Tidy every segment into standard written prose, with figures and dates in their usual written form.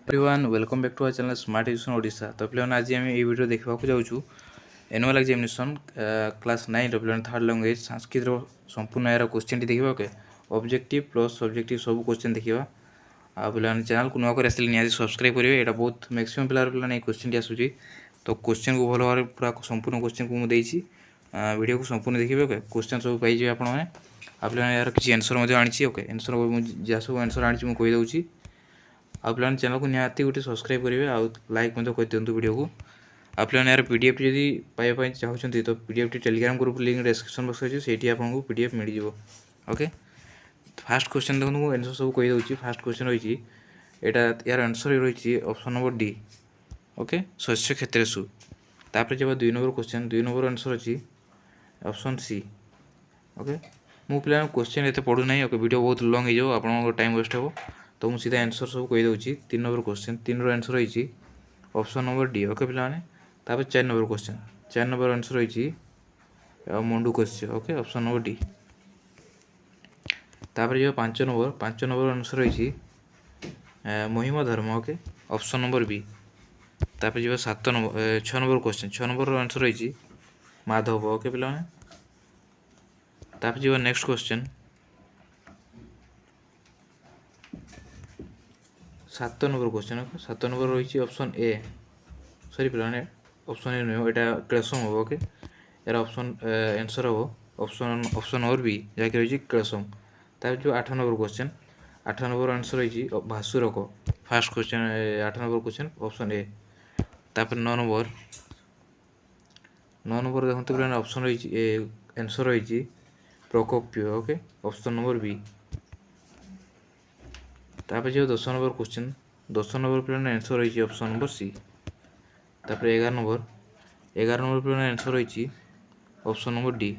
Everyone welcome back to our channel smart education Odisha. तो पे आज आम ये वीडियो देखा जाऊँ एनुअल एग्जामिनेशन क्लास 9 पे थर्ड लैंग्वेज संस्कृत संपूर्ण यार क्वेश्चन देखा ओके ऑब्जेक्टिव प्लस सब्जेक्टिव सब क्वेश्चन देखा आ पे चैनल को नुआ निहाती सब्सक्राइब करेंगे। यहाँ बहुत मैक्सिमम पे क्वेश्चन आसूँ तो क्वेश्चन को भल भाव पूरा संपूर्ण क्वेश्चन को मुझे वीडियो को संपूर्ण देखिए ओके क्वेश्चन सब पाइबे आप यार किसी आंसर आनी ओके आंसर जहाँ सब आंसर आनी मुझे कहीदे आप चैनल को निहाती गोटे सब्सक्राइब करेंगे आ लाइक कर दिंतु वीडियो को आप यार पीडीएफ जदि पाइबा चाहते तो PDF Telegram group link description box अच्छे से आपको पीडीएफ मिल जाए। ओके फास्ट क्वेश्चन देखो मुझे आंसर सब कहीदे। फास्ट क्वेश्चन रही यार आंसर रही ऑप्शन नंबर डी ओके शस्य क्षेत्रेषु। तापर जब 2 नंबर क्वेश्चन 2 नंबर आंसर अच्छी ऑप्शन सी ओके मु पे क्वेश्चन ये पढ़ू ना ओके वीडियो बहुत लंग हो आप टाइम वेस्ट हो तो मुझे सीधा आंसर सब कहीदे। 3 नंबर क्वेश्चन 3 आंसर रही ऑप्शन नंबर डी ओके पे 4 नंबर क्वेश्चन 4 नंबर आंसर रही मंडूकस्य ओके ऑप्शन नंबर डी। तापर जो 5 नंबर आंसर रही महिमा धर्म ओके ऑप्शन नंबर बी। तापर जो 6 नंबर क्वेश्चन 6 नंबर आंसर रही माधव ओके पे। तापर जो next question 7 number question okay 7 number रही ऑप्शन ए सॉरी पे ऑप्शन ए नुह यहाँ क्लेशम हम ओके यार ऑप्शन आंसर हम ऑप्शन और बी जहाँकि रही क्लेशम। तापर जो 8 नंबर क्वेश्चन 8 नंबर आंसर रही भास्वरक fast question 8 number question option A. तापर 9 नंबर देखते पे ऑप्शन रही आंसर रही प्रकोप्य ओके ऑप्शन नंबर बी। तापर जो 10 नंबर क्वेश्चन 10 नंबर पे आंसर रही ऑप्शन नंबर सी। तापर 11 नंबर पे आंसर रही ऑप्शन नंबर डी।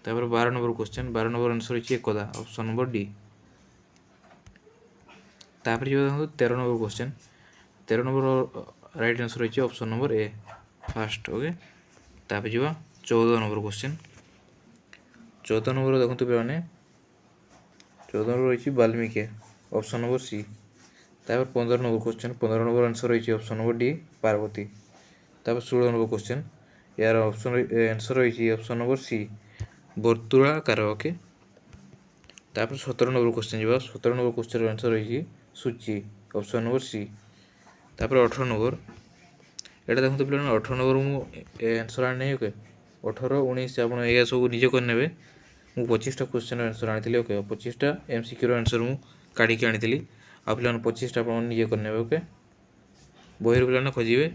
तापर 12 नंबर क्वेश्चन 12 नंबर आंसर रही एकदा ऑप्शन नंबर डी। तापर जो देखो 13 number question 13 number right answer रही option number A fast okay. तापर जो 14 नंबर क्वेश्चन 14 नंबर देखते पे 14 नंबर रही वाल्मीकि ऑप्शन नंबर सी। तापर 15 नंबर क्वेश्चन 15 नंबर आंसर रही ऑप्शन नंबर डी पार्वती। तापर 16 नंबर क्वेश्चन यार ऑप्शन आंसर रही ऑप्शन नंबर सी वर्तुलाकार ओके। तापर 17 नंबर क्वेश्चन जी 17 नंबर क्वेश्चन आंसर रही सूची ऑप्शन नंबर सी। तापर 18 नंबर यहाँ देखते पे 18 नंबर मुझे आंसर आनी ओके 18 19 आप सब निजे करने मुझे 25टा क्वेश्चन आंसर आनी ओके 25टा एमसीक्यू आंसर मुझे काढ़ी आनी आप 25टा आप निजे करने ओके बही पे खोजे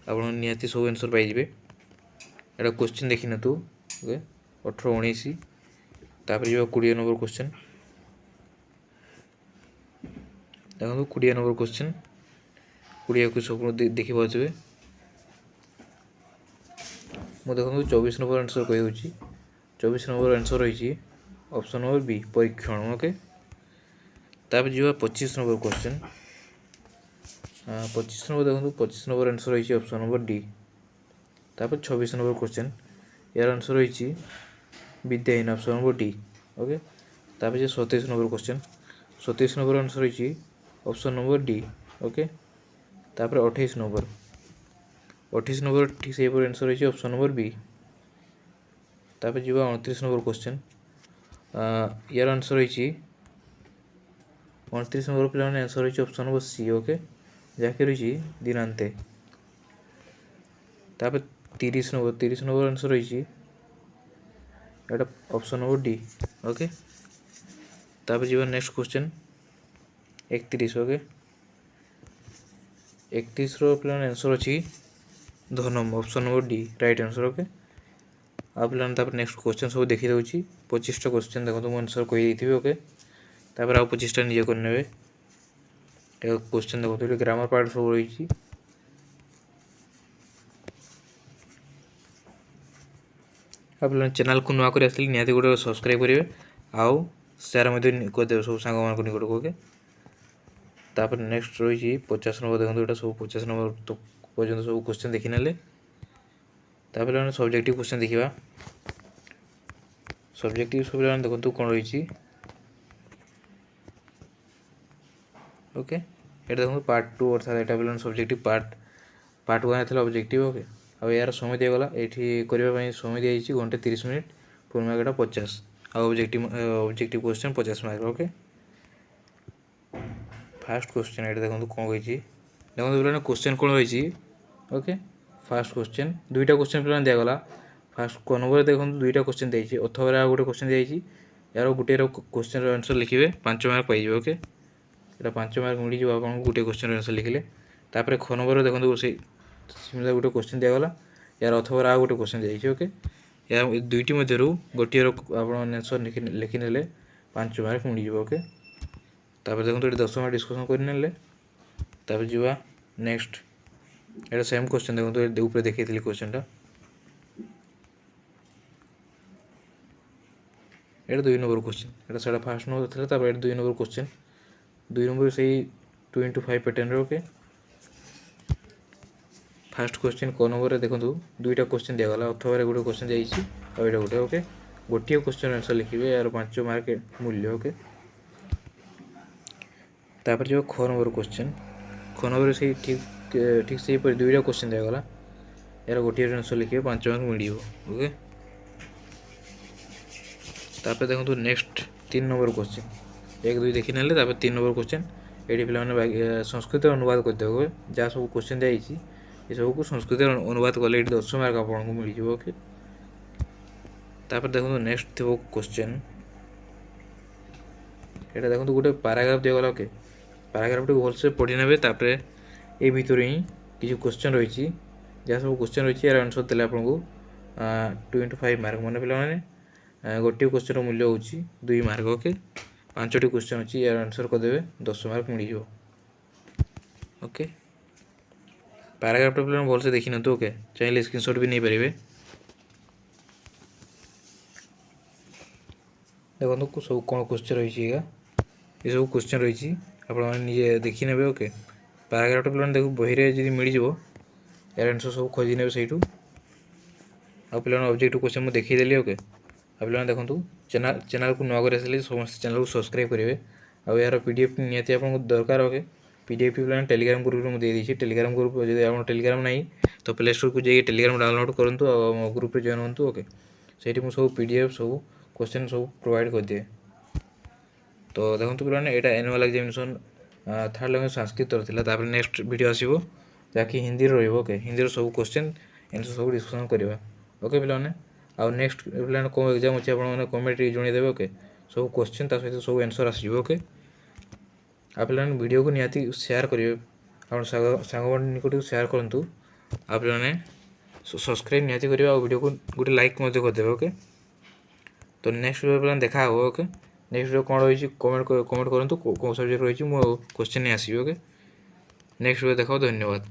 आप निहाती सब आंसर पाइबे। यहाँ क्वेश्चन देखी न तू ओके 18 19 तापर जो 20 नंबर क्वेश्चन देखो 20 नंबर क्वेश्चन 20 को सब देखिए मुझे देखो 24 नंबर आंसर कहीदे 24 नंबर आंसर रही ऑप्शन नंबर बी परीक्षण ओके। तापर जो 25 नंबर क्वेश्चन 25 नंबर देखो 25 नंबर आंसर रही ऑप्शन नंबर डी। तापर 26 नंबर क्वेश्चन यार आंसर रही विद्याहीन ऑप्शन नंबर डी ओके। तापर जो 27 नंबर क्वेश्चन 27 नंबर आंसर रही ऑप्शन नंबर डी ओके। तापर 28 नंबर ठीक से आंसर रही ऑप्शन नंबर बी। तापर जो 29 नंबर क्वेश्चन यार आंसर रही 29 नंबर पे आंसर रही ऑप्शन नंबर सी ओके जहाँकि रही दिनांते। तापर 30 नंबर आंसर रही ऑप्शन नंबर डी ओके। तापर जो नेक्स्ट क्वेश्चन 31 ओके 31 पे आंसर अच्छी धनम option number D right answer okay. आप नेक्स्ट क्वेश्चन सब देखी दूसरी 25टा क्वेश्चन देखो मुझे आंसर कहीदे ओके। तापर आउ 25टा निजे करने क्वेश्चन देखो ग्रामर पार्ट सब रही आप चैनल को नुआ कर निहाती गोटे सब्सक्राइब करेंगे आउ सेयार करदे सब सांग निकट को ओके। तापर नेक्स्ट रही 50 नंबर देखो यहाँ सब 50 नंबर तो पर्यटन सब क्वेश्चन देखी ना तापर सब्जेक्टिव क्वेश्चन देखा सब्जेक्टिव सब देखो कौन रही ओके এটা দেখুন পার্ট 2 অর্থাৎ এটা পিଲାମାନେ ସବଜେକ୍ଟିଭ୍ ପାର୍ଟ 1 ଥିଲା ଅବଜେକ୍ଟିଭ୍ ଓକେ। ଆଉ ଏହାର ସମୟ ଦିଆଗଲା ଏଇଠି କରିବା ପାଇଁ ସମୟ ଦିଆଯାଇଛି ଘଣ୍ଟେ 30 ମିନିଟ୍, ଫୁଲ୍ ମାର୍କ ଏଟା 50 ଆଉ objective question 50 mark okay. First question ଏଇଟା ଦେଖନ୍ତୁ କ'ଣ କହିଛି, ଦେଖନ୍ତୁ ପିଲାମାନେ କ୍ୱେଶ୍ଚନ୍ କ'ଣ ରହିଛି ଓକେ। ଫାର୍ଷ୍ଟ କ୍ୱେଶ୍ଚନ୍ ଦୁଇଟା କ୍ୱେଶ୍ଚନ୍ ପିଲାମାନେ ଦିଆଗଲା। ଫାର୍ଷ୍ଟ କ ନମ୍ବରରେ ଦେଖନ୍ତୁ ଦୁଇଟା କ୍ୱେଶ୍ଚନ୍ ଦେଇଛି, ଅଥବାରେ ଆଉ ଗୋଟେ କ୍ୱେଶ୍ଚନ୍ ଦିଆଯାଇଛି। यार गोटे क्वेश्चन आंसर लिखे 5 मार्क पाइबे ओके। ये 5 मार्क मिल जाए आपको गोटे क्वेश्चन आंसर लिखिले। तापर ख नंबर देखो से गोटे क्वेश्चन दिगला, यार अथवा आ गोटे क्वेश्चन दिखाई ओके। या दुईटी मध्य गोटे आंसर लिखिने 5 मार्क मिल जाए ओके। तापर देखो ये 10 मार्क डिस्कसन कर जा नेक्स्ट। ये सेम क्वेश्चन देखो ऊपर देखी क्वेश्चन এটা 2 নম্বর क्वेश्चन, এটা সেটা ফার্স্ট নম্বর ছিল। তারপর এটা 2 নম্বর क्वेश्चन, 2 নম্বর সেই 2 into 5 প্যাটার্ন রে ওকে। ফার্স্ট क्वेश्चन ক নম্বরে দেখন্তু দুইটা क्वेश्चन দিয়া গলা, অথবা গোটে क्वेश्चन যাইছি আর এটা গোটে ওকে। গোটিয়ে क्वेश्चन आंसर লিখিবে আর 5 মার্ক মূল্য ওকে। তারপর যে খ নম্বর क्वेश्चन, খ নম্বরে সেই ঠিক সেই পরে দুইটা क्वेश्चन দিয়া গলা, এর গোটিয়ে आंसर লিখিবে 5 মার্ক মিলিব ওকে। तापर देखो नेक्स्ट 3 नंबर क्वेश्चन, 1 2 देखी ना 3 नंबर क्वेश्चन ये पे संस्कृत अनुवाद करदे जहाँ सब क्वेश्चन दिखाई ये सब को संस्कृत अनुवाद कले 10 मार्क आपको मिल जाए ओके। तापर देखो नेक्स्ट थी क्वेश्चन, ये देखो गोटे पैराग्राफ दिगला ओके। पैराग्राफ टी भलसे पढ़ी ने तापर ये भितर ही किसी क्वेश्चन रही जहाँ सब क्वेश्चन रही यार आंसर देते आपको 2 into 5 मार्क मैंने पे गोटे क्वेश्चन मूल्य हूँ 2 मार्क ओके। 5टी क्वेश्चन अच्छी यार आंसर करदे 10 मार्क मिल जाए ओके। पैराग्राफ पे भलसे देखी ना ओके, चाहिए स्क्रीनशॉट भी नहीं पारे। देखो सब कौन क्वेश्चन रही ये सब क्वेश्चन रही आपजे देखी ने ओके। पैराग्राफ पे देखो बही जी मिल जाए यार आंसर सब खोजी ने सही पे ऑब्जेक्टिव क्वेश्चन मुझे देखीदेली ओके। आप पे देखो चैनल को नुआ कर समस्त चैनल को सब्सक्राइब करेंगे। आउ यार पीडीएफ निहाती आपको दरकार ओके। पीडीएफ पे टेलीग्राम ग्रुप में दे दी, टेलीग्राम ग्रुप जब आप टेलीग्राम नहीं तो प्ले स्टोर को जाइए टेलीग्राम डाउनलोड करूँ ग्रुप जॉइन हूँ ओके। से सब पीडीएफ सब क्वेश्चन सब प्रोवाइड कर दिए। तो देखो पे यहाँ annual examination third language Sanskrit था। नेक्स्ट वीडियो आसो जहाँकि हिंदी रोके, हिंदी सब क्वेश्चन आंसर सब डिस्कसन करवा ओके पे। आउ नेक्स्ट पे कौन एग्जाम अच्छे आप कमेंट जनईदेवे ओके। सब क्वेश्चन ता सहित सब आंसर आसो ओके। आप वीडियो को निहाती शेयर करेंगे, आप सांग निकट शेयर करूँ। आप सब्सक्राइब निहाती करेंगे और वीडियो को गोटे लाइक करदेवे ओके। तो नेक्स्ट वीडियो पे देखा हो ओके। नेक्स्ट वीडियो कौन रही कमेंट करूँ कौन सब्जेक्ट रही क्वेश्चन नहीं आसो ओके। नेक्स्ट वीडियो देखा, धन्यवाद।